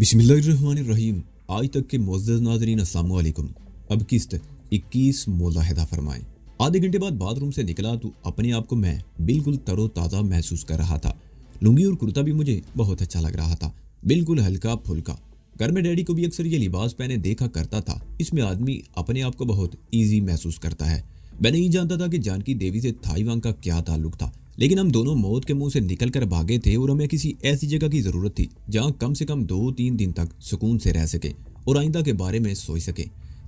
बिस्मिल्लाहिर्रहमानिर्रहीम। आज तक के मुअज़्ज़ज़ नाज़रीन अस्सलाम वालेकुम। अब किस्त 21 मुलाहिदा फरमाएं। आधे घंटे बाद बाथरूम से निकला तो अपने आप को मैं बिल्कुल तरोताज़ा महसूस कर रहा था। लुंगी और कुर्ता भी मुझे बहुत अच्छा लग रहा था, बिल्कुल हल्का फुल्का। घर में डैडी को भी अक्सर ये लिबास पहने देखा करता था। इसमें आदमी अपने आप को बहुत ईजी महसूस करता है। मैं नहीं जानता था कि जानकी देवी से थाईवान का क्या ताल्लुक था, लेकिन हम दोनों मौत के मुंह से निकल कर भागे थे और हमें किसी ऐसी जगह की जरूरत थी जहां कम से कम 2-3 दिन तक सुकून से रह सके और आइंदा के बारे में सोच सके।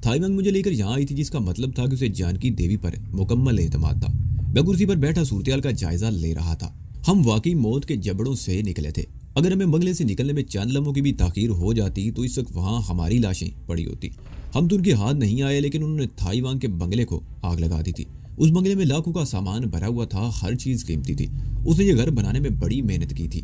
थाईवान मुझे लेकर यहाँ आई थी, जिसका मतलब था कि उसे जानकी देवी पर मुकम्मल एतमाद था। मैं कुर्सी पर बैठा सूरत का जायजा ले रहा था। हम वाकई मौत के जबड़ों से निकले थे। अगर हमें बंगले से निकलने में चंद लम्हों की भी ताखीर हो जाती तो इस वक्त वहाँ हमारी लाशें पड़ी होती। हम तो उनके हाथ नहीं आए, लेकिन उन्होंने थाईवान के बंगले को आग लगा दी थी। उस बंगले में लाखों का सामान भरा हुआ था, हर चीज कीमती थी। उसने ये घर बनाने में बड़ी मेहनत की थी।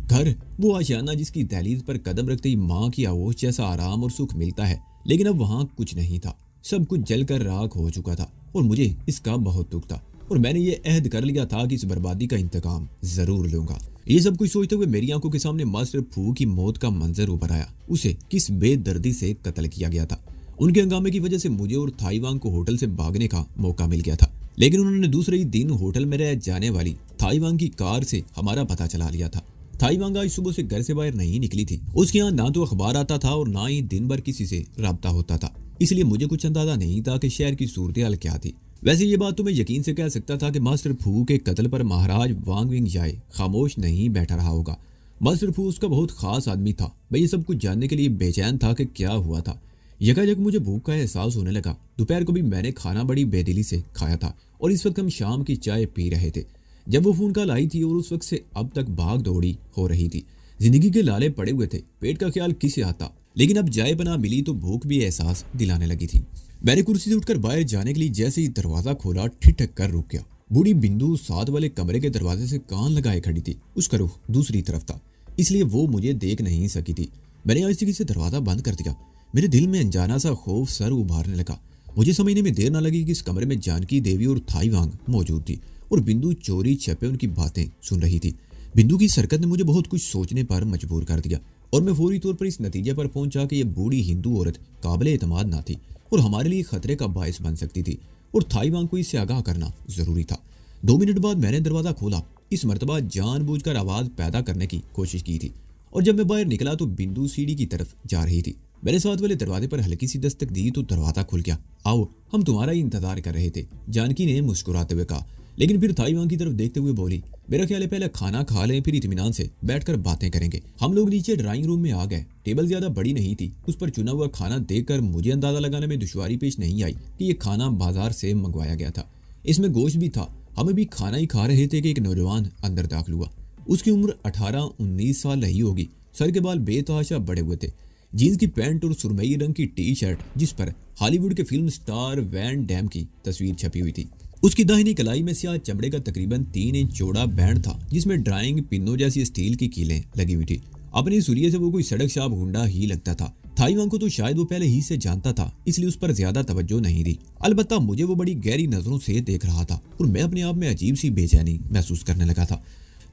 घर, वो आशियाना जिसकी दहलीज पर कदम रखते ही माँ की आगोश जैसा आराम और सुख मिलता है, लेकिन अब वहाँ कुछ नहीं था। सब कुछ जलकर राख हो चुका था और मुझे इसका बहुत दुख था। और मैंने ये अहद कर लिया था कि इस बर्बादी का इंतकाम जरूर लूंगा। ये सब कुछ सोचते हुए मेरी आंखों के सामने मास्टर फू की मौत का मंजर उभर आया। उसे किस बेदर्दी से कत्ल किया गया था। उनके हंगामे की वजह से मुझे और थाईवान को होटल से भागने का मौका मिल गया था, लेकिन उन्होंने दूसरे ही दिन होटल में रह जाने वाली थाईवान की कार से हमारा पता चला लिया था। थाईवान आज सुबह से घर से बाहर नहीं निकली थी। उसके यहाँ ना तो अखबार आता था और ना ही दिन भर किसी से राब्ता होता था, इसलिए मुझे कुछ अंदाजा नहीं था कि शहर की सूरत हाल क्या थी। वैसे ये बात तो मैं यकीन से कह सकता था कि मास्टर फू के कत्ल पर महाराज वांग विंग जाए खामोश नहीं बैठा रहा होगा। मास्टर फू उसका बहुत खास आदमी था। मैं ये सब कुछ जानने के लिए बेचैन था कि क्या हुआ था। यकायक मुझे भूख का एहसास होने लगा। दोपहर को भी मैंने खाना बड़ी बेदिली से खाया था और इस वक्त हम शाम की चाय पी रहे थे जब वो फोन कॉल आई थी और उस वक्त से अब तक भाग दौड़ी हो रही थी। जिंदगी के लाले पड़े हुए थे, पेट का ख्याल किसे आता, लेकिन अब चाय बना मिली तो भूख भी एहसास दिलाने लगी थी। मैंने कुर्सी से उठकर बाहर जाने के लिए जैसे ही दरवाजा खोला ठिठक कर रुक गया। बूढ़ी बिंदु साथ वाले कमरे के दरवाजे से कान लगाए खड़ी थी। उसका रुख दूसरी तरफ था, इसलिए वो मुझे देख नहीं सकी थी। मैंने आहिस्ते से दरवाजा बंद कर दिया। मेरे दिल में अनजाना सा खौफ सर उभारने लगा। मुझे समझने में देर न लगी कि इस कमरे में जानकी देवी और थाईवांग मौजूद थी और बिंदु चोरी छपे उनकी बातें सुन रही थी। बिंदु की सरकत ने मुझे बहुत कुछ सोचने पर मजबूर कर दिया और मैं फौरी तौर पर इस नतीजे पर पहुंचा कि यह बूढ़ी हिंदू औरत काबिल एतमाद ना थी और हमारे लिए खतरे का बायस बन सकती थी और थाईवांग को इससे आगाह करना जरूरी था। 2 मिनट बाद मैंने दरवाजा खोला। इस मरतबा जानबूझकर आवाज पैदा करने की कोशिश की थी और जब मैं बाहर निकला तो बिंदु सीढ़ी की तरफ जा रही थी। मैंने साथ वाले दरवाजे पर हल्की सी दस्तक दी तो दरवाजा खुल गया। आओ, हम तुम्हारा ही इंतजार कर रहे थे, जानकी ने मुस्कुराते हुए कहा, लेकिन फिर थाईवान की तरफ देखते हुए बोली, मेरा ख्याल है पहले खाना खा लें, फिर इत्मीनान से बैठकर बातें करेंगे। हम लोग नीचे ड्राइंग रूम में आ गए। टेबल ज्यादा बड़ी नहीं थी। उस पर चुना हुआ खाना देखकर मुझे अंदाजा लगाने में दुश्वारी पेश नहीं आई कि यह खाना बाजार से मंगवाया गया था। इसमें गोश्त भी था। हमें भी खाना ही खा रहे थे कि एक नौजवान अंदर दाखिल हुआ। उसकी उम्र 18-19 साल रही होगी। सर के बाल बेतहाशा बड़े हुए थे। जीन्स की पैंट और सुरमई रंग की टी शर्ट जिस पर हॉलीवुड के फिल्म स्टार वैन डैम की तस्वीर छपी हुई थी। उसकी दाहिनी कलाई में स्याह चमड़े का तकरीबन 3 इंच चौड़ा बैंड था, जिसमें ड्राइंग पिन्नों जैसी स्टील की कीलें लगी हुई थी। अपनी सुरिये से वो कोई सड़क शाप गुंडा ही लगता था। थाईवान को तो शायद वो पहले ही से जानता था, इसलिए उस पर ज्यादा तवज्जो नहीं दी। अलबत्ता मुझे वो बड़ी गहरी नजरों से देख रहा था और मैं अपने आप में अजीब सी बेचैनी महसूस करने लगा था।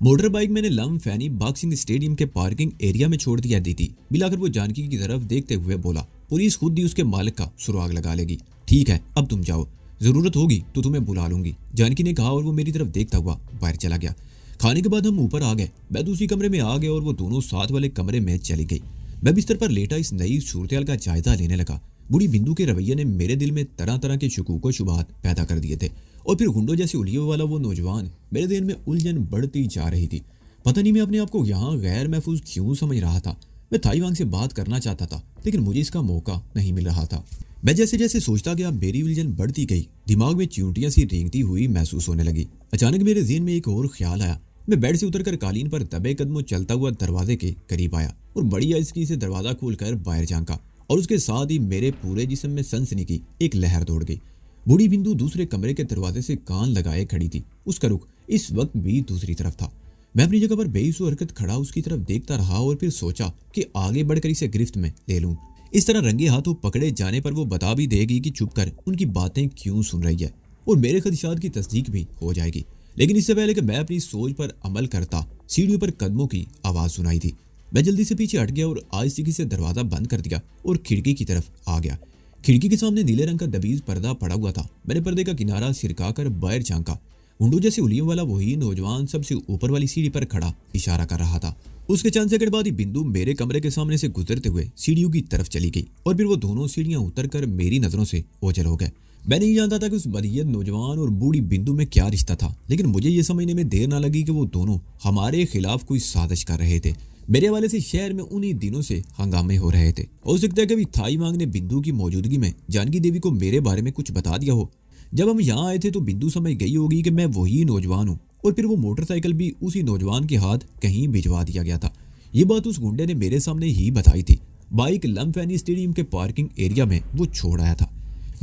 मोटर बाइक मैंने लम फैनी बॉक्सिंग स्टेडियम के पार्किंग एरिया में छोड़ दिया दी थी। मिलाकर वो जानकी की तरफ देखते हुए बोला, पुलिस खुद ही उसके मालिक का सुराग लगा लेगी। ठीक है, अब तुम जाओ, जरूरत होगी तो तुम्हें बुला लूंगी, जानकी ने कहा और वो मेरी तरफ देखता हुआ बाहर चला गया। खाने के बाद हम ऊपर आ गए। मैं दूसरी कमरे में आ गया और वो दोनों साथ वाले कमरे में चली गई। मैं बिस्तर पर लेटा इस नई सूरत का जायजा लेने लगा। बूढ़ी बिंदु के रवैये ने मेरे दिल में तरह तरह के शकूक व शुबहात पैदा कर दिए थे और फिर गुंडों जैसी उलियों वाला वो नौजवान, मेरे दिल में उलझन बढ़ती जा रही थी। पता नहीं मैं अपने आप को यहाँ गैर महफूज क्यों समझ रहा था। मैं थाईवान से बात करना चाहता था, लेकिन मुझे इसका मौका नहीं मिल रहा था। मैं जैसे जैसे सोचता गया मेरी उलझन बढ़ती गई। दिमाग में चींटियां सी रेंगती हुई महसूस होने लगी। अचानक मेरे ज़हन में एक और ख्याल आया। मैं बेड से उतरकर कालीन पर दबे कदमों चलता हुआ दरवाजे के करीब आया और बड़ी आहिस्ती से दरवाजा खोलकर बाहर झांका और उसके साथ ही मेरे पूरे जिस्म में सनसनी की एक लहर दौड़ गई। बूढ़ी बिंदु दूसरे कमरे के दरवाजे से कान लगाए खड़ी थी। उसका रुख इस वक्त भी दूसरी तरफ था। मैं अपनी जगह पर बेहिसू हरकत खड़ा उसकी तरफ देखता रहा और फिर सोचा कि आगे बढ़कर इसे गिरफ्त में ले लूं। इस तरह रंगे हाथों पकड़े जाने पर वो बता भी देगी कि चुप कर उनकी बातें क्यों सुन रही है और मेरे खदशात की तस्दीक भी हो जाएगी। लेकिन इससे पहले कि मैं अपनी सोच पर अमल करता, सीढ़ियों पर कदमों की आवाज सुनाई थी। मैं जल्दी से पीछे हट गया और आहिस्ते से दरवाजा बंद कर दिया और खिड़की की तरफ आ गया। खिड़की के सामने नीले रंग का दबीज पर्दा पड़ा हुआ था। मैंने पर्दे का किनारा सिरकाकर बाहर झांका। हुंडू जैसे उलियों वाला वही नौजवान सबसे ऊपर वाली सीढ़ी पर खड़ा इशारा कर रहा था। उसके चंद सेकंड बाद ही बिंदु मेरे कमरे के सामने से गुजरते हुए सीढ़ियों की तरफ चली गई और फिर वो दोनों सीढ़ियां उतरकर मेरी नजरों से ओझल हो गए। मैं नहीं जानता था कि उस बदियत नौजवान और बूढ़ी बिंदु में क्या रिश्ता था, लेकिन मुझे ये समझने में देर ना लगी कि वो दोनों हमारे खिलाफ कोई साजिश कर रहे थे। मेरे हवाले से शहर में उन्हीं दिनों से हंगामे हो रहे थे। हो सकता है कभी थाई वांग ने बिंदु की मौजूदगी में जानकी देवी को मेरे बारे में कुछ बता दिया हो। जब हम यहाँ आए थे तो बिंदु समझ गई होगी कि मैं वही नौजवान हूँ और फिर वो मोटरसाइकिल भी उसी नौजवान के हाथ कहीं भिजवा दिया गया था। ये बात उस गुंडे ने मेरे सामने ही बताई थी। बाइक लम्फेनी स्टेडियम के पार्किंग एरिया में वो छोड़ आया था।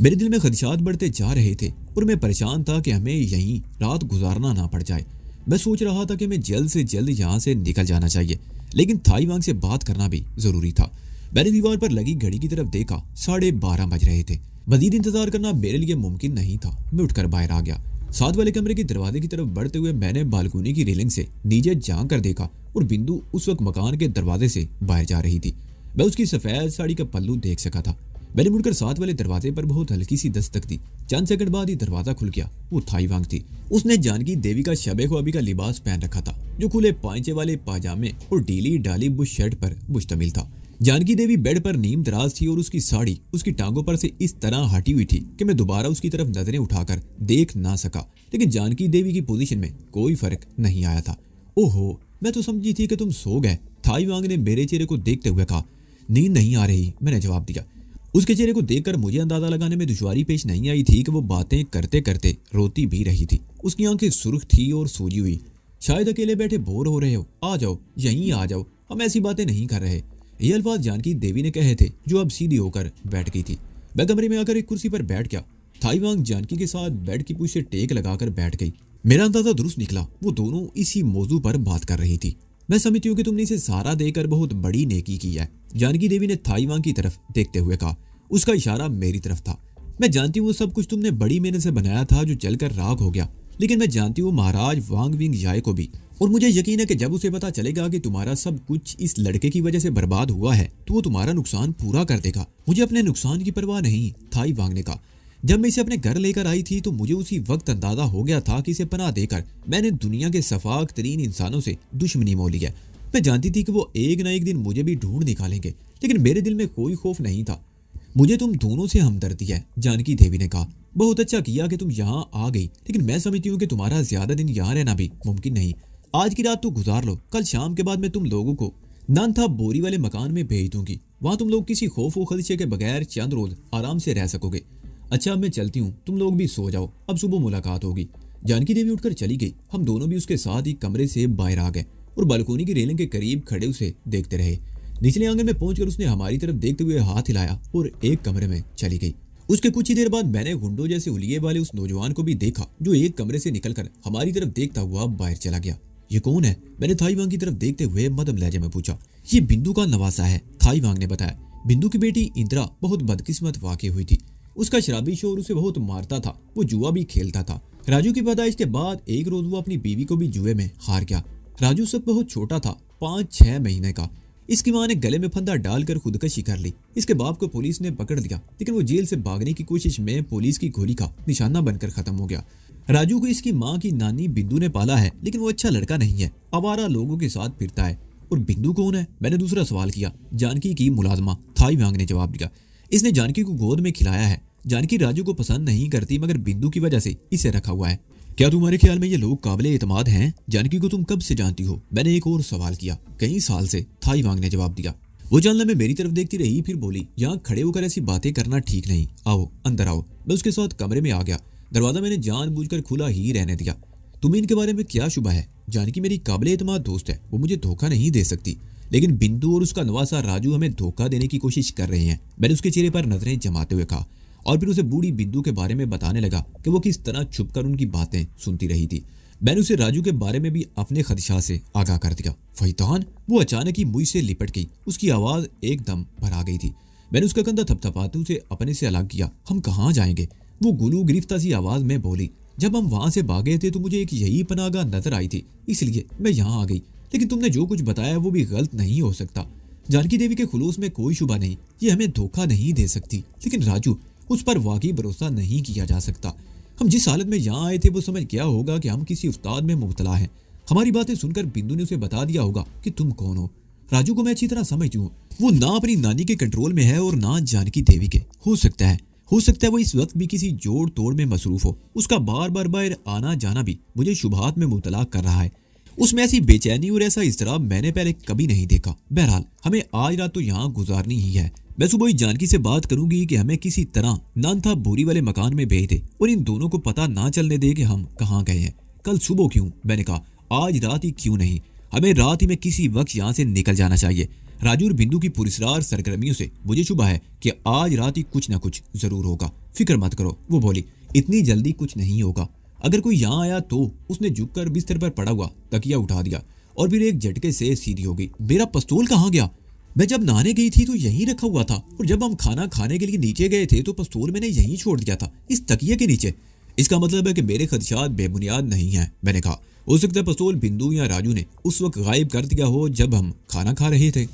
मेरे दिल में खदशात बढ़ते जा रहे थे और मैं परेशान था कि हमें यहीं रात गुजारना ना पड़ जाए। मैं सोच रहा था कि हमें जल्द से जल्द यहाँ से निकल जाना चाहिए, लेकिन थाई वांग से बात करना भी जरूरी था। मैंने दीवार पर लगी घड़ी की तरफ देखा, 12:30 बज रहे थे। मजीद इंतजार करना मेरे लिए मुमकिन नहीं था। मैं उठकर बाहर आ गया। साथ वाले कमरे के दरवाजे की तरफ बढ़ते हुए मैंने बालकनी की रेलिंग से नीचे झांक कर देखा और बिंदु उस वक्त मकान के दरवाजे से बाहर जा रही थी। मैं उसकी सफेद साड़ी का पल्लू देख सका था। मैंने मुड़कर साथ वाले दरवाजे पर बहुत हल्की सी दस्तक दी। चंद सेकंड बाद ही दरवाजा खुल गया। वो थाई वांग थी। उसने जानकी देवी का शबे ख्वाबी का लिबास पहन रखा था, जो खुले पांचे वाले पाजामे और ढीली डाली बुश शर्ट पर मुश्तमिल था। जानकी देवी बेड पर नीम दराज थी और उसकी साड़ी उसकी टांगों पर से इस तरह हटी हुई थी कि मैं दोबारा उसकी तरफ नजरें उठाकर देख ना सका। लेकिन जानकी देवी की पोजीशन में कोई फर्क नहीं आया था। ओहो, मैं तो समझी थी कि तुम सो गए, थाई वांग ने मेरे चेहरे को देखते हुए कहा। नींद नहीं आ रही, मैंने जवाब दिया। उसके चेहरे को देखकर मुझे अंदाजा लगाने में दुश्वारी पेश नहीं आई थी कि वो बातें करते करते रोती भी रही थी। उसकी आंखें सुर्ख थी और सूजी हुई। शायद अकेले बैठे बोर हो रहे हो, आ जाओ, यहीं आ जाओ, हम ऐसी बातें नहीं कर रहे। ये अल्फाज जानकी देवी ने कहे थे, जो अब सीधी होकर बैठ गई थी। मैं कमरे में आकर एक कुर्सी पर बैठ गया। थाई वांग जानकी के साथ बेड की पूछ से टेक लगाकर बैठ गई। मेरा अंदाजा दुरुस्त निकला, वो दोनों इसी मौजू पर बात कर रही थी। मैं समझती हूँ कि तुमने इसे सहारा देकर बहुत बड़ी नेकी की है, जानकी देवी ने थाई वांग की तरफ देखते हुए कहा। उसका इशारा मेरी तरफ था। मैं जानती हूँ सब कुछ तुमने बड़ी मेहनत से बनाया था जो जलकर राख हो गया, लेकिन मैं जानती हूँ महाराज वांग विंग जाए को भी, और मुझे यकीन है कि जब उसे पता चलेगा कि तुम्हारा सब कुछ इस लड़के की वजह से बर्बाद हुआ है तो वो तुम्हारा नुकसान पूरा कर देगा। मुझे अपने नुकसान की परवाह नहीं, थाई वांग ने कहा। जब मैं इसे अपने घर लेकर आई थी तो मुझे उसी वक्त अंदाजा हो गया था कि इसे पनाह देकर मैंने दुनिया के सफाक तरीन इंसानों से दुश्मनी मोल ली है। मैं जानती थी कि वो एक ना एक दिन मुझे भी ढूंढ निकालेंगे, लेकिन मेरे दिल में कोई खौफ नहीं था। मुझे तुम दोनों से हमदर्दी है, जानकी देवी ने कहा। बहुत अच्छा किया कि तुम यहाँ आ गई, लेकिन मैं समझती हूँ कि तुम्हारा ज्यादा दिन यहाँ रहना भी मुमकिन नहीं। आज की रात तो गुजार लो, कल शाम के बाद मैं तुम लोगों को नानथा बोरी वाले मकान में भेज दूंगी। वहाँ तुम लोग किसी खौफ व खदशे के बगैर चंद रोज आराम से रह सकोगे। अच्छा, अब मैं चलती हूँ, तुम लोग भी सो जाओ, अब सुबह मुलाकात होगी। जानकी देवी उठकर चली गई। हम दोनों भी उसके साथ ही कमरे से बाहर आ गए और बालकोनी की रेलिंग के करीब खड़े उसे देखते रहे। निचले आंगन में पहुंचकर उसने हमारी तरफ देखते हुए हाथ हिलाया और एक कमरे में चली गई। उसके कुछ ही देर बाद मैंने गुंडों जैसे उलिये वाले उस नौजवान को भी देखा जो एक कमरे से निकलकर हमारी तरफ देखता हुआ बाहर चला गया। ये कौन है? मैंने थाई वांग की तरफ देखते हुए मदम लहजे में पूछा। ये बिंदु का नवासा है, थाई वांग ने बताया। बिंदु की बेटी इंदिरा बहुत बदकिस्मत वाकई हुई थी। उसका शराबी शोर उसे बहुत मारता था, वो जुआ भी खेलता था। राजू की पैदाइश के बाद एक रोज वो अपनी बीवी को भी जुए में हार गया। राजू सब बहुत छोटा था, 5-6 महीने का। इसकी मां ने गले में फंदा डालकर खुदकशी कर ली। इसके बाप को पुलिस ने पकड़ लिया, लेकिन वो जेल से भागने की कोशिश में पुलिस की गोली का निशाना बनकर खत्म हो गया। राजू को इसकी मां की नानी बिंदु ने पाला है, लेकिन वो अच्छा लड़का नहीं है, आवारा लोगों के साथ फिरता है। और बिंदु कौन है? मैंने दूसरा सवाल किया। जानकी की मुलाजमा, थाई वांग ने जवाब दिया। इसने जानकी को गोद में खिलाया है। जानकी राजू को पसंद नहीं करती, मगर बिंदु की वजह से इसे रखा हुआ है। क्या तुम्हारे ख्याल में ये लोग काबिले एतमाद हैं? जानकी को तुम कब से जानती हो? मैंने एक और सवाल किया। कई साल से, थाई वांग ने जवाब दिया। वो जानला में मेरी तरफ देखती रही, फिर बोली, यहाँ खड़े होकर ऐसी बातें करना ठीक नहीं, आओ अंदर आओ। मैं उसके साथ कमरे में आ गया। दरवाजा मैंने जानबूझकर खुला ही रहने दिया। तुम्हें इनके बारे में क्या शुबा है? जानकी मेरी काबिले एतमाद दोस्त है, वो मुझे धोखा नहीं दे सकती, लेकिन बिंदु और उसका नवासा राजू हमें धोखा देने की कोशिश कर रहे हैं। मैंने उसके चेहरे पर नजरें जमाते हुए कहा और फिर उसे बूढ़ी बिंदु के बारे में बताने लगा कि वो किस तरह छुपकर उनकी बातें सुनती रही थी। मैंने उसे राजू के बारे में भी अपने खदशात से आगाह कर दिया। फैतान! वो अचानक ही मुझ से लिपट गई। उसकी आवाज एकदम भर आ गई थी। मैंने उसका कंधा थपथपाते उसे अपने से अलग किया। हम कहाँ जाएंगे? वो गुलू गिरफ्ता सी आवाज में बोली। जब हम वहां से भागे थे तो मुझे एक यही पनाहगाह नजर आई थी, इसलिए मैं यहाँ आ गई, लेकिन तुमने जो कुछ बताया वो भी गलत नहीं हो सकता। जानकी देवी के खुलूस में कोई शुबा नहीं, ये हमें धोखा नहीं दे सकती। लेकिन राजू, उस पर वाकई भरोसा नहीं किया जा सकता। हम जिस हालत में यहाँ आए थे वो समझ गया होगा कि हम किसी उस्ताद में मुब्तला हैं। हमारी बातें सुनकर बिंदु ने उसे बता दिया होगा कि तुम कौन हो। राजू को मैं अच्छी तरह समझती हूँ, वो ना अपनी नानी के कंट्रोल में है और ना जानकी देवी के। हो सकता है वो इस वक्त भी किसी जोड़ तोड़ में मसरूफ हो। उसका बार बार बाहर आना जाना भी मुझे शुबहात में मुब्तला कर रहा है। उसमें ऐसी बेचैनी और ऐसा इज़्तिराब मैंने पहले कभी नहीं देखा। बहरहाल हमें आज रात तो यहाँ गुजारनी ही है। मैं सुबह ही जानकी से बात करूंगी कि हमें किसी तरह नानथा बोरी वाले मकान में भेज दे और इन दोनों को पता ना चलने दे कि हम कहाँ गए हैं। कल सुबह क्यों, मैंने कहा आज रात ही क्यों नहीं, हमें रात ही में किसी वक्त यहाँ से निकल जाना चाहिए। राजू और बिंदु की पुरस्कार सरगर्मियों से मुझे शुबा है कि आज रात ही कुछ ना कुछ जरूर होगा। फिक्र मत करो, वो बोली, इतनी जल्दी कुछ नहीं होगा। अगर कोई यहाँ आया तो। उसने झुककर बिस्तर पर पड़ा हुआ तकिया उठा दिया और फिर एक झटके से सीधी हो गई। मेरा पिस्तौल कहाँ गया? मैं जब नहाने गई थी तो यहीं रखा हुआ था, और जब हम खाना खाने के लिए नीचे गए थे तो पिस्तौल मैंने यहीं छोड़ दिया था, इस तकिए के नीचे। इसका मतलब है कि मेरे खदशात बेबुनियाद नहीं हैं, मैंने कहा। हो सकता है पिस्तौल बिंदु या राजू ने उस वक्त गायब कर दिया हो जब हम खाना खा रहे थे।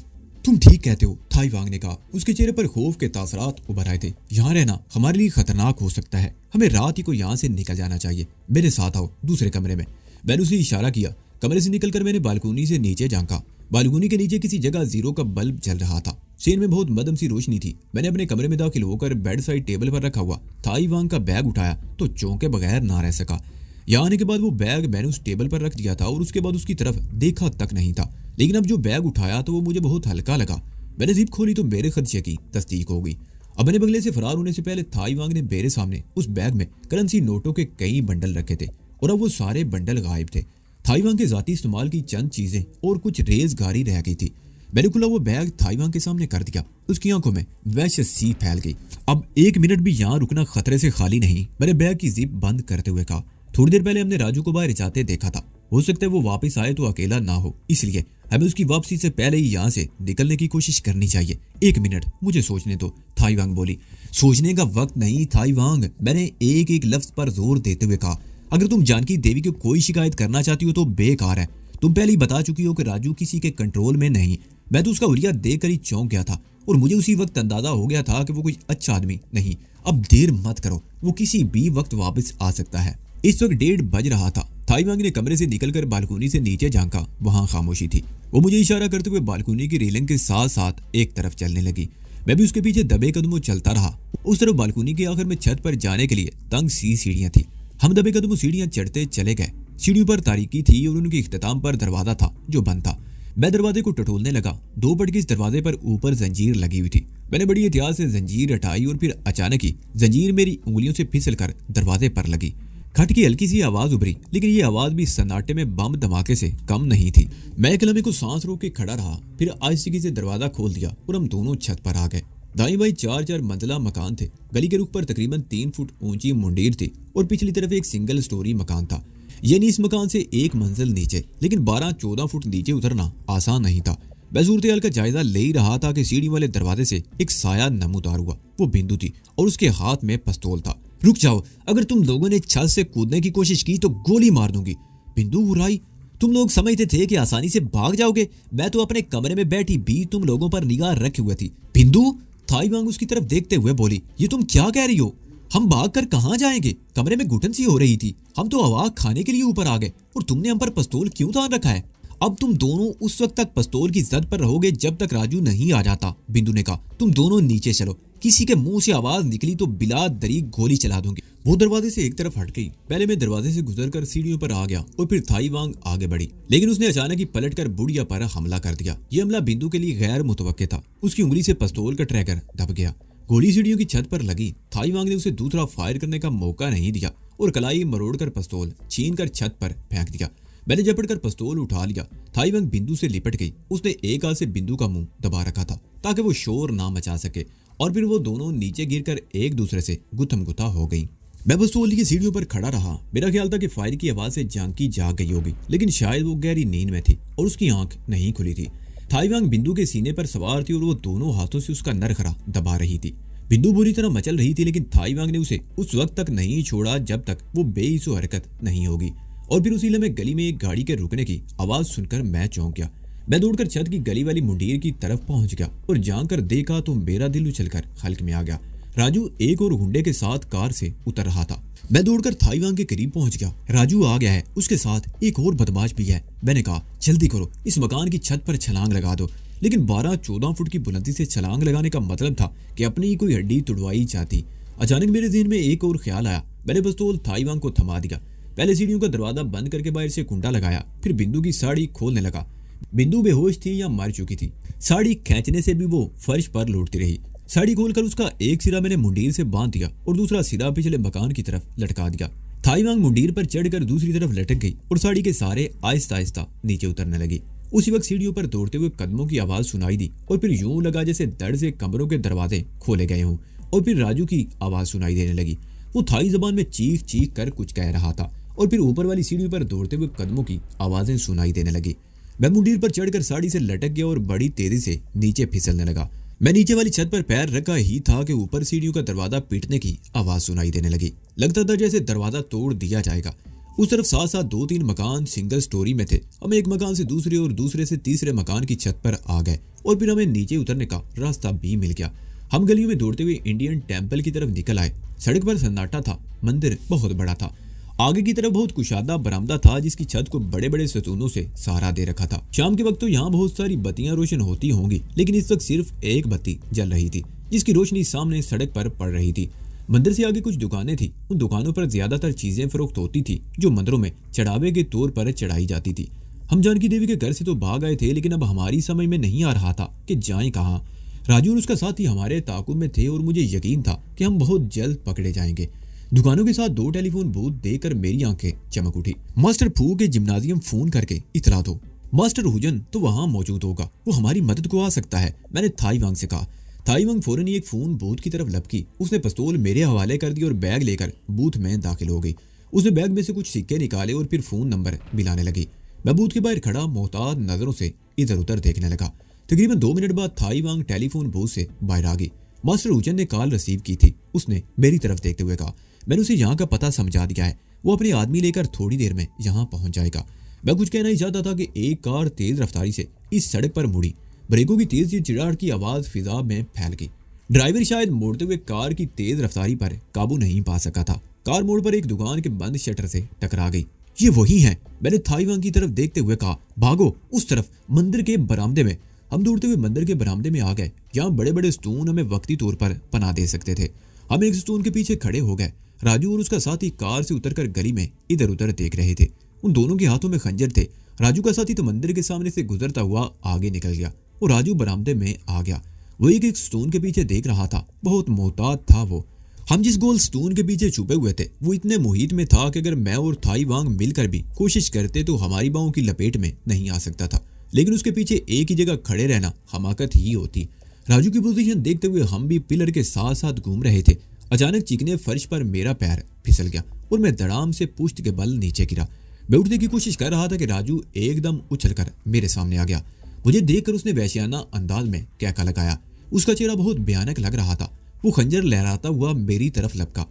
तुम ठीक कहते हो, थाई वांग ने कहा। उसके चेहरे पर खौफ के तासरात उभर आए थे। यहाँ रहना हमारे लिए खतरनाक हो सकता है, हमें रात ही को यहाँ से निकल जाना चाहिए। मेरे साथ आओ दूसरे कमरे में। मैंने उसे इशारा किया। कमरे से निकलकर मैंने बालकोनी से नीचे झांका। बालकोनी के नीचे किसी जगह जीरो का बल्ब जल रहा था। सीन में बहुत मदम सी रोशनी थी। मैंने अपने कमरे में दाखिल होकर बेड साइड टेबल पर रखा हुआ थाई वांग का बैग उठाया तो चौंके बगैर ना रह सका। यहाँ आने के बाद वो बैग मैंने उस टेबल पर रख दिया था और उसके बाद उसकी तरफ देखा तक नहीं था। लेकिन अब जो बैग उठाया तो वो मुझे बहुत हल्का लगा। मैंने जिप खोली तो मेरे खदशे की तस्दीक हो गई। अब मैंने बंगले से फरार होने से पहले थाई वांग ने मेरे सामने उस बैग में करेंसी नोटों के कई बंडल रखे थे और अब वो सारे बंडल गायब थे। थाई वांग के जाती इस्तेमाल की चंद चीजें और कुछ रेजगारी रह गई थी। मैंने खुला वो बैग थाई वांग के सामने कर दिया। उसकी आंखों में वहशत सी फैल गई। अब एक मिनट भी यहाँ रुकना खतरे से खाली नहीं, मैंने बैग की जिप बंद करते हुए कहा। थोड़ी देर पहले हमने राजू को बाहर जाते देखा था, हो सकता है वो वापस आए तो अकेला ना हो, इसलिए हमें उसकी वापसी से पहले ही यहाँ से निकलने की कोशिश करनी चाहिए। एक मिनट मुझे सोचने दो, थाई वांग बोली। सोचने का वक्त नहीं थाई वांग, मैंने एक एक लफ्ज पर जोर देते हुए कहा। अगर तुम जानकी देवी की कोई शिकायत करना चाहती हो तो बेकार है। तुम पहले ही बता चुकी हो कि राजू किसी के कंट्रोल में नहीं। मैं तो उसका हुलिया देखकर ही चौंक गया था और मुझे उसी वक्त अंदाजा हो गया था कि वो कोई अच्छा आदमी नहीं। अब देर मत करो, वो किसी भी वक्त वापस आ सकता है। इस वक्त 1:30 बज रहा था। थाई वांग ने कमरे से निकलकर बालकोनी से नीचे झांका। वहां खामोशी थी। वो मुझे इशारा करते हुए बालकोनी की रेलिंग के साथ साथ एक तरफ चलने लगी। मैं भी उसके पीछे दबे कदमों चलता रहा। उस तरफ बालकोनी के आखिर में छत पर जाने के लिए तंग सी सीढ़ियां थी। हम दबे कदमों सीढ़ियां चढ़ते चले गए। सीढ़ियों पर तारीकी थी और उनके इख्तिताम पर दरवाजा था जो बंद था। मैं दरवाजे को टटोलने लगा। 2 फुट की इस दरवाजे पर ऊपर जंजीर लगी हुई थी। मैंने बड़ी एहतियात से जंजीर हटाई और फिर अचानक ही जंजीर मेरी उंगलियों से फिसल कर दरवाजे पर लगी। खट की हल्की सी आवाज उभरी, लेकिन ये आवाज भी सन्नाटे में बम धमाके से कम नहीं थी। मैं एक लम्हे को सांस रोक के खड़ा रहा, फिर आहिस्ते से दरवाजा खोल दिया और हम दोनों छत पर आ गए। दाईं बाईं 4-4 मंजिला मकान थे। गली के रुख पर तकरीबन 3 फुट ऊंची मुंडीर थी और पिछली तरफ एक सिंगल स्टोरी मकान था। यानी इस मकान से एक मंजिल नीचे, लेकिन 12-14 फुट नीचे उतरना आसान नहीं था। मैं सूरत-ए-हाल का जायजा ले ही रहा था कि सीढ़ी वाले दरवाजे से एक साया नमूदार हुआ। वो बिंदु थी और उसके हाथ में पिस्तौल था। रुक जाओ, अगर तुम लोगों ने छत से कूदने की कोशिश की तो गोली मार दूंगी। बिंदु हुराई, तुम लोग समझते थे कि आसानी से भाग जाओगे? मैं तो अपने कमरे में बैठी भी तुम लोगों पर निगाह रखे हुए थी। बिंदु, थाई वांग उसकी तरफ देखते हुए बोली, ये तुम क्या कह रही हो? हम भाग कर कहाँ जाएंगे? कमरे में घुटन सी हो रही थी। हम तो आवाज खाने के लिए ऊपर आ गए और तुमने हम पर पिस्तौल क्यों तान रखा है? अब तुम दोनों उस वक्त तक पिस्तौल की जद पर रहोगे जब तक राजू नहीं आ जाता। बिंदु ने कहा, तुम दोनों नीचे चलो। किसी के मुंह से आवाज निकली तो बिला दरी गोली चला दूंगी। वो दरवाजे से एक तरफ हट गई। पहले मैं दरवाजे से गुजरकर सीढ़ियों पर आ गया और फिर थाई वांग आगे बढ़ी, लेकिन उसने अचानक ही पलटकर बुढ़िया पर हमला कर दिया। ये हमला बिंदु के लिए गैर मुतवक्के था। उसकी उंगली से पिस्तौल का ट्रैगर दब गया। गोली सीढ़ियों की छत पर लगी। थाई वांग ने उसे दूसरा फायर करने का मौका नहीं दिया और कलाई मरोड़कर पिस्तौल छीनकर छत पर फेंक दिया। मैंने झपटकर पिस्तौल उठा लिया। थाई वांग बिंदु से लिपट गई। उसने एक हाथ से बिंदु का मुंह दबा रखा था ताकि वो शोर ना मचा सके और फिर वो दोनों नीचे गिरकर एक दूसरे से गुत्थम गुत्था हो गई। मैं पिस्तौल की सीढ़ियों पर खड़ा रहा। मेरा ख्याल था कि फायर की आवाज से जानकी जाग गई होगी, लेकिन शायद वो गहरी नींद में थी और उसकी आंख नहीं खुली थी। थाई वांग बिंदु के सीने पर सवार थी और वो दोनों हाथों से उसका नरखरा दबा रही थी। बिंदु बुरी तरह मचल रही थी, लेकिन थाई वांग ने उसे उस वक्त तक नहीं छोड़ा जब तक वो बेइसो हरकत नहीं होगी। और फिर उसी लम्हे गली में एक गाड़ी के रुकने की आवाज सुनकर मैं चौंक गया। मैं दौड़कर छत की गली वाली मुंडीर की तरफ पहुंच गया और जाकर देखा तो मेरा दिल उछलकर हल्क में आ गया। राजू एक और गुंडे के साथ कार से उतर रहा था। मैं दौड़कर थाई वांग के करीब पहुंच गया। राजू आ गया है, उसके साथ एक और बदमाश भी है। मैंने कहा जल्दी करो, इस मकान की छत पर छलांग लगा दो। लेकिन 12-14 फुट की बुलंदी से छलांग लगाने का मतलब था कि अपनी कोई हड्डी तुड़वाई जाती। अचानक मेरे जहन में एक और ख्याल आया। मैंने पिस्तौल थाई वांग को थमा दिया। पहले सीढ़ियों का दरवाजा बंद करके बाहर से कुंडा लगाया, फिर बिंदु की साड़ी खोलने लगा। बिंदु बेहोश थी या मर चुकी थी। साड़ी खींचने से भी वो फर्श पर लौटती रही। साड़ी खोलकर उसका एक सिरा मैंने मुंडीर से बांध दिया और दूसरा सिरा पिछले मकान की तरफ लटका दिया। थाई वांग मुंडीर पर चढ़कर दूसरी तरफ लटक गई और साड़ी के सारे आहिस्ता आहिस्ता नीचे उतरने लगी। उसी वक्त सीढ़ियों पर दौड़ते हुए कदमों की आवाज सुनाई दी और फिर यूं लगा जैसे दर्द से कमरों के दरवाजे खोले गए हों। और फिर राजू की आवाज सुनाई देने लगी। वो थाई जबान में चीख चीख कर कुछ कह रहा था और फिर ऊपर वाली सीढ़ी पर दौड़ते हुए कदमों की आवाजें सुनाई देने लगी। मैं मुंडीर पर चढ़कर साड़ी से लटक गया और बड़ी तेजी से नीचे फिसलने लगा। मैं नीचे वाली छत पर पैर रखा ही था कि ऊपर सीढ़ियों का दरवाजा पीटने की आवाज सुनाई देने लगी। लगता था जैसे दरवाजा तोड़ दिया जाएगा। उस तरफ साथ साथ 2-3 मकान सिंगल स्टोरी में थे। हम एक मकान से दूसरे और दूसरे से तीसरे मकान की छत पर आ गए और फिर हमें नीचे उतरने का रास्ता भी मिल गया। हम गलियों में दौड़ते हुए इंडियन टेम्पल की तरफ निकल आए। सड़क पर सन्नाटा था। मंदिर बहुत बड़ा था। आगे की तरफ बहुत कुशादा बरामदा था जिसकी छत को बड़े बड़े सतूनों से सहारा दे रखा था। शाम के वक्त तो यहाँ बहुत सारी बत्तियां रोशन होती होंगी, लेकिन इस वक्त सिर्फ एक बत्ती जल रही थी जिसकी रोशनी सामने सड़क पर पड़ रही थी। मंदिर से आगे कुछ दुकानें थी। उन दुकानों पर ज्यादातर चीजें फरोख्त होती थी जो मंदिरों में चढ़ावे के तौर पर चढ़ाई जाती थी। हम जानकी देवी के घर से तो भाग आए थे, लेकिन अब हमारी समझ में नहीं आ रहा था कि जाएं कहाँ। राजू और उसका साथी हमारे ताकुब में थे और मुझे यकीन था कि हम बहुत जल्द पकड़े जाएंगे। दुकानों के साथ 2 टेलीफोन बूथ देखकर मेरी आंखें चमक उठी। मास्टर फू के जिम्नाजियम फोन करके इतला दो। मास्टर हुजन तो वहां मौजूद होगा, वो हमारी मदद को आ सकता है, मैंने थाई वांग से कहा। थाई वांग फौरन ही एक फोन बूथ की तरफ लपकी। उसने पिस्तौल मेरे हवाले कर दी और बैग लेकर बूथ में दाखिल हो गई। उसने बैग में से कुछ सिक्के निकाले और फिर फोन नंबर मिलाने लगी। मैं बूथ के बाहर खड़ा मोहतात नजरों से इधर उधर देखने लगा। तकरीबन 2 मिनट बाद थाई वांग टेलीफोन बूथ से बाहर आ गई। मास्टर हुजन ने कॉल रिसीव की थी। उसने मेरी तरफ देखते हुए कहा, मैंने उसे यहाँ का पता समझा दिया है, वो अपने आदमी लेकर थोड़ी देर में यहाँ पहुंच जाएगा। मैं कुछ कहना ही चाहता था कि एक कार तेज रफ्तारी से इस सड़क पर मुड़ी। ब्रेकों की तेज चिड़चिड़ाहट की आवाज फिजा में फैल गई। ड्राइवर शायद मोड़ते हुए कार की तेज रफ्तारी पर काबू नहीं पा सका था। कार मोड़ पर एक दुकान के बंद शटर से टकरा गई। ये वही है, मैंने थाई वांग की तरफ देखते हुए कहा। भागो उस तरफ, मंदिर के बरामदे में। हम दौड़ते हुए मंदिर के बरामदे में आ गए। यहाँ बड़े बड़े स्टून हमें वक्ती तौर पर पनाह दे सकते थे। हम एक स्टून के पीछे खड़े हो गए। राजू और उसका साथी कार से उतरकर गली में इधर उधर देख रहे थे। उन दोनों के हाथों में खंजर थे। राजू का साथी तो मंदिर के सामने से गुजरता हुआ आगे निकल गया और राजू बरामदे में आ गया। वो एक स्टोन के पीछे देख रहा था। बहुत मोहतात था वो। हम जिस गोल स्टोन के पीछे छुपे हुए थे वो इतने मुहित में था कि अगर मैं और थाई वांग मिलकर भी कोशिश करते तो हमारी बाहों की लपेट में नहीं आ सकता था। लेकिन उसके पीछे एक ही जगह खड़े रहना हमाकत ही होती। राजू की पोजीशन देखते हुए हम भी पिलर के साथ साथ घूम रहे थे। अचानक चिकने फर्श पर मेरा पैर फिसल गया और मैं धड़ाम से पुश्त के बल नीचे गिरा। मैं उठने की कोशिश कर रहा था कि राजू एकदम उछलकर मेरे सामने आ गया। मुझे देखकर उसने वैश्याना अंदाज में कैका लगाया। उसका चेहरा बहुत भयानक लग रहा था। वो खंजर लहराता हुआ मेरी तरफ लपका।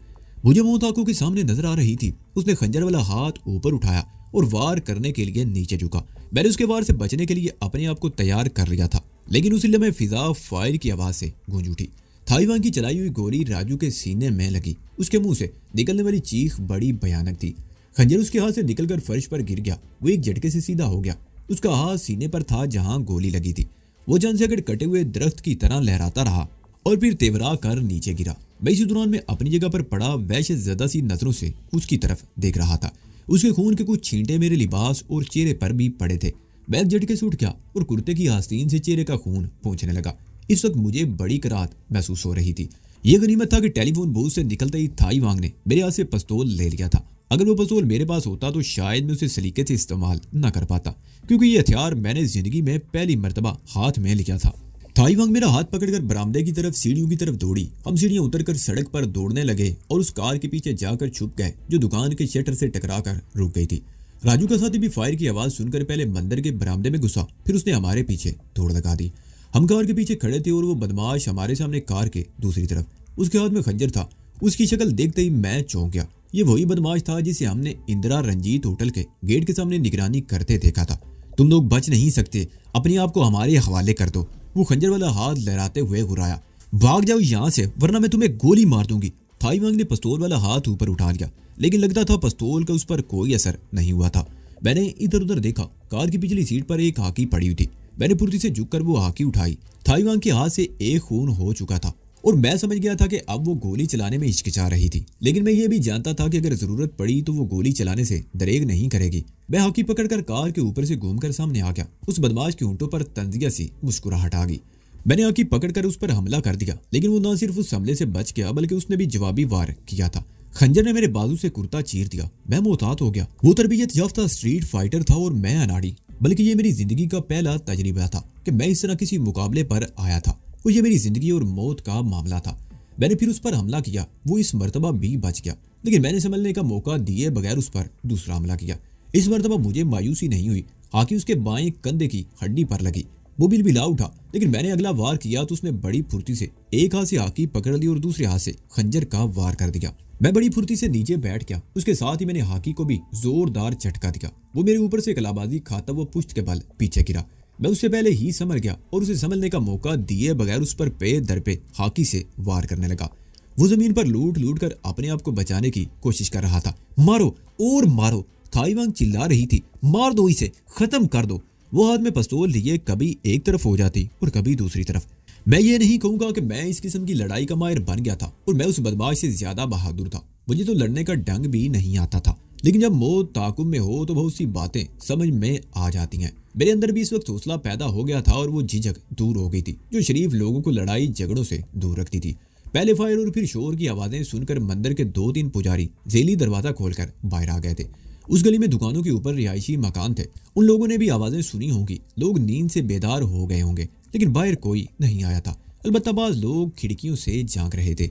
मुझे मौत आंखों के सामने नजर आ रही थी। उसने खंजर वाला हाथ ऊपर उठाया और वार करने के लिए नीचे झुका। मैंने उसके वार से बचने के लिए अपने आप को तैयार कर लिया था, लेकिन उसी लम्हे फिजा फायर की आवाज से गूंज उठी। थाई वांग की चलाई हुई गोली राजू के सीने में लगी। उसके मुंह से निकलने वाली चीख बड़ी भयानक थी। खंजर उसके हाथ से निकलकर फर्श पर गिर गया। वो एक झटके से सीधा हो गया। उसका हाथ सीने पर था जहां गोली लगी थी। वो 5 सेकंड कटे हुए दरख्त की तरह लहराता रहा और फिर तेवरा कर नीचे गिरा। मैं इसी दौरान में अपनी जगह पर पड़ा वैश्य ज्यादा सी नजरों से उसकी तरफ देख रहा था। उसके खून के कुछ छींटे मेरे लिबास और चेहरे पर भी पड़े थे। मैं एक झटके से उठ गया और कुर्ते की आस्तीन से चेहरे का खून पहुंचने लगा। इस वक्त मुझे बड़ी कराहत महसूस हो रही थी। यह गनीमत था कि टेलीफोन बूथ से निकलते ही थाई वांग ने मेरे हाथ से पिस्तौल ले लिया था। अगर वो पिस्तौल मेरे पास होता तो शायद मैं उसे सलीके से इस्तेमाल न कर पाता, क्योंकि ये हथियार मैंने जिंदगी में पहली मर्तबा हाथ में लिया था। थाई वांग मेरा हाथ पकड़कर बरामदे की तरफ सीढ़ियों की तरफ दौड़ी। हम सीढ़ियां उतरकर सड़क पर दौड़ने लगे और उस कार के पीछे जाकर छुप गए जो दुकान के शटर से टकराकर रुक गई थी। राजू का साथी भी फायर की आवाज सुनकर पहले मंदिर के बरामदे में घुसा, फिर उसने हमारे पीछे दौड़ लगा दी। हम कार के पीछे खड़े थे और वो बदमाश हमारे सामने कार के दूसरी तरफ। उसके हाथ में खंजर था। उसकी शक्ल देखते ही मैं चौंक गया। ये वही बदमाश था जिसे हमने इंदिरा रंजीत होटल के गेट के सामने निगरानी करते देखा था। तुम लोग बच नहीं सकते, अपने आप को हमारे हवाले कर दो। वो खंजर वाला हाथ लहराते हुए घुराया। भाग जाओ यहाँ से वरना मैं तुम्हें गोली मार दूंगी। थाई वांग ने पिस्तौल वाला हाथ ऊपर उठा लिया, लेकिन लगता था पिस्तौल का उस पर कोई असर नहीं हुआ था। मैंने इधर उधर देखा, कार की पिछली सीट पर एक हाकी पड़ी हुई थी। मैंने फुर्ती से झुककर वो हाकी उठाई। थाई वांग के हाथ से एक खून हो चुका था और मैं समझ गया था कि अब वो गोली चलाने में हिचकिचा रही थी, लेकिन मैं ये भी जानता था कि अगर जरूरत पड़ी तो वो गोली चलाने से दरेग नहीं करेगी। मैं हाकी पकड़कर कार के ऊपर से घूमकर सामने आ गया। उस बदमाश के होंठों पर तंजिया सी मुस्कुराहट आ गई। मैंने हाकी पकड़कर उस पर हमला कर दिया, लेकिन वो न सिर्फ उस हमले से बच गया बल्कि उसने भी जवाबी वार किया था। खंजर ने मेरे बाजू से कुर्ता चीर दिया। मैं मोहतात हो गया। वो तरबियत याफ्ता स्ट्रीट फाइटर था और मैं अनाड़ी। बल्कि ये मेरी जिंदगी का पहला तजर्बा था कि मैं इस तरह किसी मुकाबले पर आया था और ये मेरी जिंदगी और मौत का मामला था। मैंने फिर उस पर हमला किया। वो इस मर्तबा भी बच गया, लेकिन मैंने संभलने का मौका दिए बगैर उस पर दूसरा हमला किया। इस मर्तबा मुझे मायूसी नहीं हुई। हाकी उसके बाएं कंधे की हड्डी पर लगी। वो बिलबिला उठा, लेकिन मैंने अगला वार किया तो उसने बड़ी फुर्ती से एक हाथ से हाकी पकड़ ली और दूसरे हाथ से खंजर का वार कर दिया। मैं बड़ी फुर्ती से नीचे बैठ गया। उसके साथ ही मैंने हाकी को भी जोरदार झटका दिया। वो मेरे ऊपर से कलाबाजी खाता वो पुश्त के बल पीछे गिरा। मैं उससे पहले ही संभल गया और उसे संभलने का मौका दिए बगैर उस पर पे दर पे हाकी से वार करने लगा। वो जमीन पर लूट लूट कर अपने आप को बचाने की कोशिश कर रहा था। मारो और मारो, थाई वांग चिल्ला रही थी। मार दो इसे, खत्म कर दो। वो हाथ में पिस्तौल लिए कभी एक तरफ हो जाती और कभी दूसरी तरफ। मैं ये नहीं कहूंगा कि मैं इस किस्म की लड़ाई का माहिर बन गया था और मैं उस बदमाश से ज्यादा बहादुर था। मुझे तो लड़ने का ढंग भी नहीं आता था, लेकिन जब मौत ताकुब में हो तो बहुत सी बातें समझ में आ जाती हैं। मेरे अंदर भी इस वक्त हौसला पैदा हो गया था और वो झिझक दूर हो गई थी जो शरीफ लोगों को लड़ाई झगड़ों से दूर रखती थी। पहले फायर और फिर शोर की आवाजें सुनकर मंदिर के 2-3 पुजारी जेली दरवाजा खोलकर बाहर आ गए थे। उस गली में दुकानों के ऊपर रिहायशी मकान थे। उन लोगों ने भी आवाजें सुनी होंगी। लोग नींद से बेदार हो गए होंगे, लेकिन बाहर कोई नहीं आया था। अलबत्ता बाज लोग खिड़कियों से झांक रहे थे।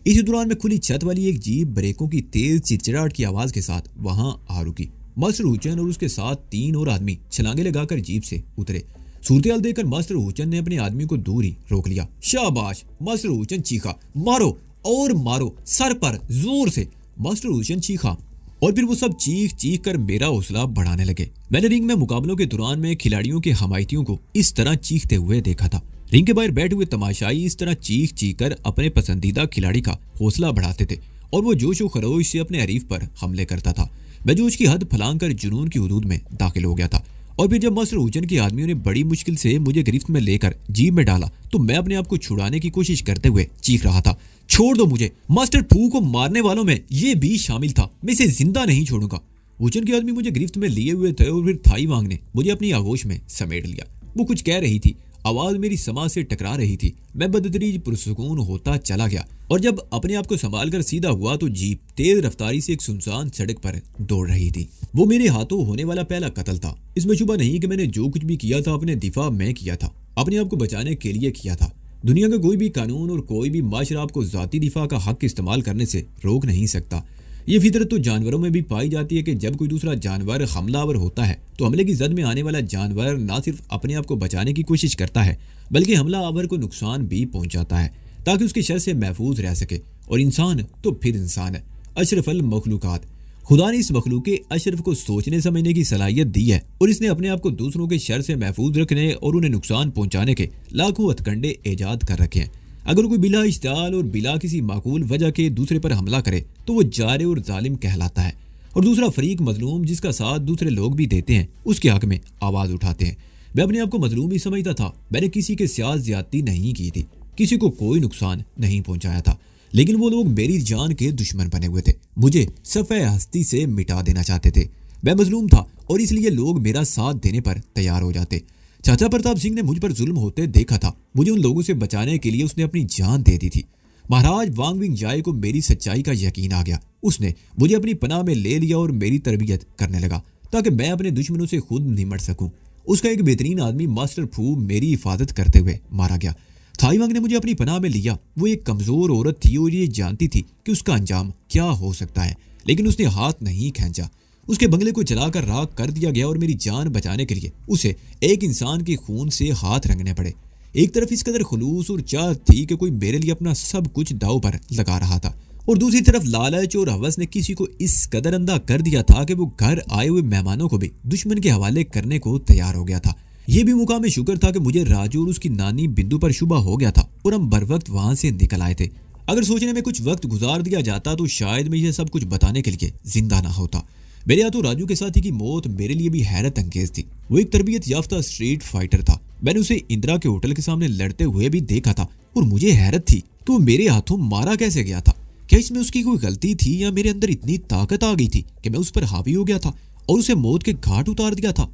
इसी दौरान में खुली छत वाली एक जीप ब्रेकों की तेज चिड़चिड़ाहट की आवाज के साथ वहां आ रुकी। मास्टर हुचन और उसके साथ 3 और आदमी छलांगे लगाकर जीप से उतरे। सूरत-ए-हाल देखकर मास्टर हुचन ने अपने आदमी को दूर ही रोक लिया। शाबाश, मास्टर हुचन चीखा। मारो और मारो, सर पर जोर से। मास्टर हुचन चीखा और फिर वो सब चीख चीख कर मेरा हौसला बढ़ाने लगे। मैंने रिंग में मुकाबलों के दौरान में खिलाड़ियों के हमायतियों को इस तरह चीखते हुए देखा था। रिंग के बाहर बैठे हुए तमाशाई इस तरह चीख चीख कर अपने पसंदीदा खिलाड़ी का हौसला बढ़ाते थे और वो जोश व खरोश से अपने हरीफ पर हमले करता था। मैं जोश की हद फलांग कर जुनून की हुदूद में दाखिल हो गया था और फिर जब मास्टर हुचन के आदमियों ने बड़ी मुश्किल से मुझे गिरफ्त में लेकर जीप में डाला तो मैं अपने आप को छुड़ाने की कोशिश करते हुए चीख रहा था, छोड़ दो मुझे। मास्टर फू को मारने वालों में ये भी शामिल था। मैं इसे जिंदा नहीं छोड़ूंगा। हुचन के आदमी मुझे गिरफ्त में लिए हुए थे और फिर थाई वांग ने मुझे अपनी आगोश में समेट लिया। वो कुछ कह रही थी, आवाज मेरी समाज से टकरा रही थी। मैं बदतरीज पुरसुकून होता चला गया और जब अपने आप को संभाल कर सीधा हुआ तो जीप तेज रफ्तारी से एक सुनसान सड़क पर दौड़ रही थी। वो मेरे हाथों होने वाला पहला कत्ल था। इसमें शुबा नहीं कि मैंने जो कुछ भी किया था अपने दिफा में किया था, अपने आप को बचाने के लिए किया था। दुनिया का कोई भी कानून और कोई भी माशरा आपको जाती दिफा का हक इस्तेमाल करने से रोक नहीं सकता। ये फितरत तो जानवरों में भी पाई जाती है कि जब कोई दूसरा जानवर हमलावर होता है तो हमले की जद में आने वाला जानवर न सिर्फ अपने आप को बचाने की कोशिश करता है बल्कि हमलावर को नुकसान भी पहुंचाता है ताकि उसके शर से महफूज रह सके। और इंसान तो फिर इंसान है, अशरफल मखलूकात। खुदा ने इस मखलूक के अशरफ को सोचने समझने की सलाहियत दी है और इसने अपने आप को दूसरों के शर से महफूज रखने और उन्हें नुकसान पहुंचाने के लाखों हथकंडे ईजाद कर रखे हैं। अगर कोई बिला इश्तियाल और बिला किसी माकूल वजह के दूसरे पर हमला करे तो वो जारे और जालिम कहलाता है और दूसरा फरीक मजलूम जिसका साथ दूसरे लोग भी देते हैं उसके हक में आवाज उठाते हैं। मैं अपने आप को मजलूम ही समझता था। मैंने किसी के साथ ज्यादती नहीं की थी, किसी को कोई नुकसान नहीं पहुंचाया था, लेकिन वो लोग मेरी जान के दुश्मन बने हुए थे। मुझे सफ़े हस्ती से मिटा देना चाहते थे। मैं मजलूम था और इसलिए लोग मेरा साथ देने पर तैयार हो जाते। चाचा प्रताप सिंह ने मुझ पर जुल्म होते देखा था। मुझे उन लोगों से बचाने के लिए उसने अपनी जान दे दी थी। महाराज वांग विंग जाए को मेरी सच्चाई का यकीन आ गया। उसने मुझे अपनी पनाह में ले लिया और मेरी तरबियत करने लगा ताकि मैं अपने दुश्मनों से खुद निमट सकूं। उसका एक बेहतरीन आदमी मास्टर फू मेरी हिफाजत करते हुए मारा गया। थाई वांग ने मुझे अपनी पनाह में लिया। वो एक कमजोर औरत थी और ये जानती थी कि उसका अंजाम क्या हो सकता है, लेकिन उसने हाथ नहीं खींचा। उसके बंगले को जलाकर राख कर दिया गया और मेरी जान बचाने के लिए उसे एक इंसान के खून से हाथ रंगने पड़े। एक तरफ इस कदर खुलूस और चाह थी कि कोई मेरे लिए अपना सब कुछ दाव पर लगा रहा था और दूसरी तरफ लालच और हवस ने किसी को इस कदर अंधा कर दिया था कि वो घर आए हुए मेहमानों को भी दुश्मन के हवाले करने को तैयार हो गया था। ये भी मुकाम शुक्र था कि मुझे राजू और उसकी नानी बिंदु पर शुबा हो गया था और हम बर वक्त वहां से निकल आए थे। अगर सोचने में कुछ वक्त गुजार दिया जाता तो शायद मैं ये सब कुछ बताने के लिए जिंदा ना होता। मेरे यहाँ तो राजू के साथी की मौत मेरे लिए भी हैरत अंगेज थी। वो एक तरबियत याफ्ता स्ट्रीट फाइटर था। मैंने उसे इंदिरा के होटल के सामने लड़ते हुए भी देखा था और मुझे हैरत थी कि वो मेरे हाथों मारा कैसे गया था। क्या इसमें उसकी कोई गलती थी या मेरे अंदर इतनी ताकत आ गई थी कि मैं उस पर हावी हो गया था और उसे मौत के घाट उतार दिया था।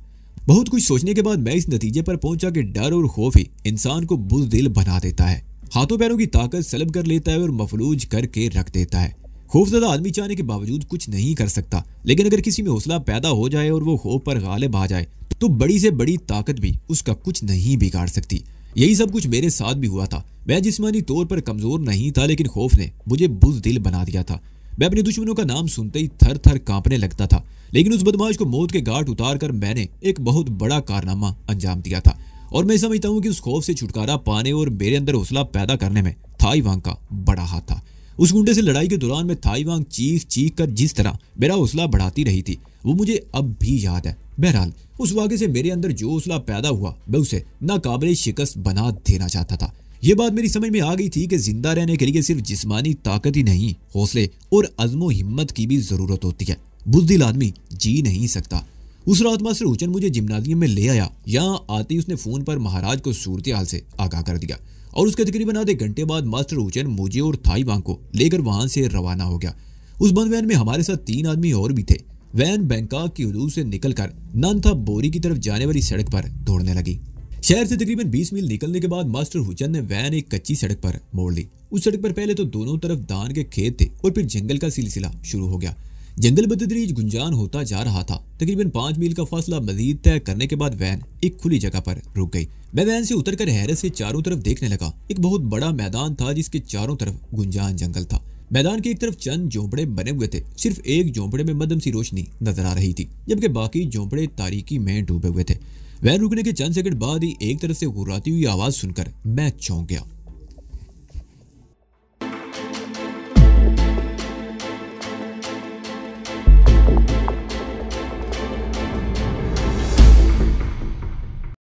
बहुत कुछ सोचने के बाद मैं इस नतीजे पर पहुंचा कि डर और खौफ ही इंसान को बुज़दिल बना देता है, हाथों पैरों की ताकत सलब कर लेता है और मफलूज करके रख देता है। खौफजदा आदमी चाहने के बावजूद कुछ नहीं कर सकता, लेकिन अगर किसी में हौसला पैदा हो जाए और वो खौफ पर गालिब आ जाए तो बड़ी से बड़ी ताकत भी उसका कुछ नहीं बिगाड़ सकती। यही सब कुछ मेरे साथ भी हुआ था। मैं जिस्मानी तौर पर कमजोर नहीं था, लेकिन खौफ ने मुझे बुज़दिल बना दिया था। मैं अपने दुश्मनों का नाम सुनते ही थर थर कांपने लगता था, लेकिन उस बदमाश को मौत के घाट उतार कर मैंने एक बहुत बड़ा कारनामा अंजाम दिया था। और मैं समझता हूँ कि उस खौफ से छुटकारा पाने और मेरे अंदर हौसला पैदा करने में थाई वांग का बड़ा हाथ था। उस गुंडे से लड़ाई के दौरान में थाई वांग चीख चीख कर जिस तरह मेरा हौसला बढ़ाती रही थी वो मुझे अब भी याद है। बहरहाल उस वाक़े से मेरे अंदर जो हौसला पैदा हुआ मैं उसे नाकाबिले शिकस्त बना देना चाहता था। ये बात मेरी समझ में आ गई थी कि जिंदा रहने के लिए सिर्फ जिस्मानी ताकत ही नहीं, हौसले और अज़्मो हिम्मत की भी जरूरत होती है। बुज़दिल आदमी जी नहीं सकता। उस रात मास्टर हुचन मुझे जिम्नाजियम में ले आया। यहाँ आते ही उसने फोन पर महाराज को सूरत हाल से आगाह कर दिया और उसके तकरीबन आधे घंटे बाद मास्टर हुचन मुझे और थाई वांग को लेकर वहां से रवाना हो गया। उस बंद वैन में हमारे साथ 3 आदमी और भी थे। वैन बैंकॉक की हदूद से निकलकर नानथा बोरी की तरफ जाने वाली सड़क पर दौड़ने लगी। शहर से तकरीबन 20 मील निकलने के बाद मास्टर हुचन ने वैन एक कच्ची सड़क पर मोड़ ली। उस सड़क पर पहले तो दोनों तरफ धान के खेत थे और फिर जंगल का सिलसिला शुरू हो गया। जंगल बतदरीज गुंजान होता जा रहा था। तकरीबन 5 मील का फासला मजीद तय करने के बाद वैन एक खुली जगह पर रुक गई। मैं वैन से उतरकर हैरत से चारों तरफ देखने लगा। एक बहुत बड़ा मैदान था जिसके चारों तरफ गुंजान जंगल था। मैदान की एक तरफ चंद झोंपड़े बने हुए थे। सिर्फ एक झोंपड़े में मध्यम सी रोशनी नजर आ रही थी, जबकि बाकी झोंपड़े तारीकी में डूबे हुए थे। वैन रुकने के चंद सेकंड बाद ही एक तरफ से गुर्राती हुई आवाज सुनकर मैं चौंक गया।